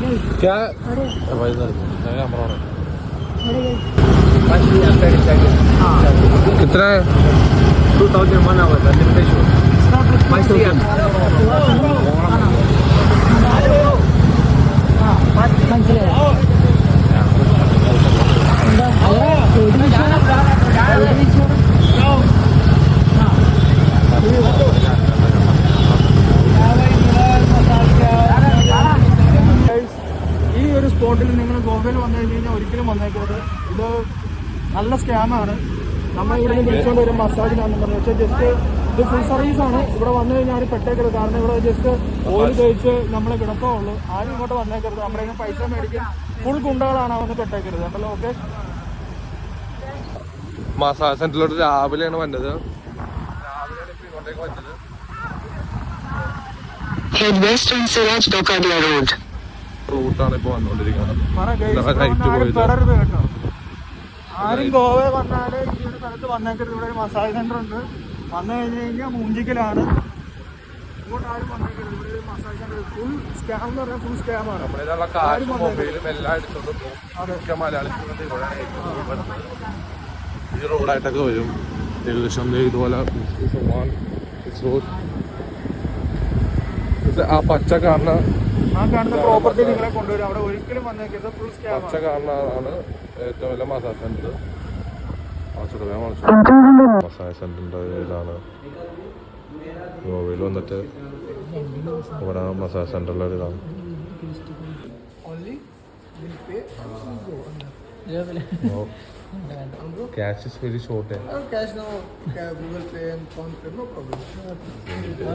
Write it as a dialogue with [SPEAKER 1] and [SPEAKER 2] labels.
[SPEAKER 1] क्या भाई हमारा कितना है
[SPEAKER 2] 2001 hours limitation.
[SPEAKER 3] ഈ ഒരു സ്പോട്ടിൽ നിങ്ങൾ ഗോവയിൽ വന്നു കഴിഞ്ഞാൽ ഒരിക്കലും വന്നേക്കരുത്. ഇത് നല്ല സ്കാമാണ്. നമ്മൾ ഇവിടെ നിന്ന് വിളിച്ചുകൊണ്ട് വരും മസാജിനാണെന്ന് പറഞ്ഞു. പക്ഷേ ജസ്റ്റ് ഇത് ഫുൾ സർവീസാണ്. ഇവിടെ വന്നു കഴിഞ്ഞാൽ ആരും പെട്ടേക്കരുത്. കാരണം ഇവിടെ ജസ്റ്റ് ഓയിൽ തേച്ച് നമ്മളെ കിടക്കമുള്ളൂ. ആരും ഇങ്ങോട്ട് വന്നേക്കരുത്. നമ്മുടെ കയ്യിൽ പൈസ മേടിക്കും. ഫുൾ ഗുണ്ടകളാണ് വന്ന് പെട്ടേക്കരുത്. ഉണ്ടല്ലോ. ഓക്കെ.
[SPEAKER 1] മസാജ് സെന്ററിലോട്ട് രാവിലെയാണ് വന്നത്. രാവിലെയാണ് ഇപ്പൊ ഇങ്ങോട്ടേക്ക് വന്നത്. റൂട്ടാണ് ഇപ്പൊ വന്നുകൊണ്ടിരിക്കുന്നത്.
[SPEAKER 3] ആരും ഗോവ വന്നാല് ഈ ഒരു സ്ഥലത്ത് വന്നേക്കരുത്. ഇവിടെ ഒരു മസാജ് സെന്റർ ഉണ്ട്. വന്നു കഴിഞ്ഞ് കഴിഞ്ഞാൽ മൂഞ്ചിക്കലാണ്. ഇങ്ങോട്ട് ആരും വന്നേക്കരുത്. ഇവിടെ ഒരു മസാജ് സെന്റർ ഫുൾ സ്കാം എന്ന് പറഞ്ഞാൽ ഫുൾ സ്കാമാണ്.
[SPEAKER 1] ഈ റോഡായിട്ടൊക്കെ വരും ഏകദേശം ഇതുപോലെ. ആ പച്ച കാണുന്ന
[SPEAKER 3] പ്രോപ്പർട്ടി നിങ്ങളെ കൊണ്ടുവരും. അവിടെ ഒരിക്കലും വന്നേക്കരുത്. Full scam.
[SPEAKER 1] പച്ച കാണുന്നതാണ് ഏറ്റവും വലിയ മസാജ് സെന്റർ. മസാജ് സെന്ററിന്റെ ഇതാണ് ഗോവയിൽ വന്നിട്ട് ഇവിടെ മസാജ് സെന്ററിലെ ഇതാണ്. Cash is very short.
[SPEAKER 3] Cash no, Google Pay and Phone Pay, no problem.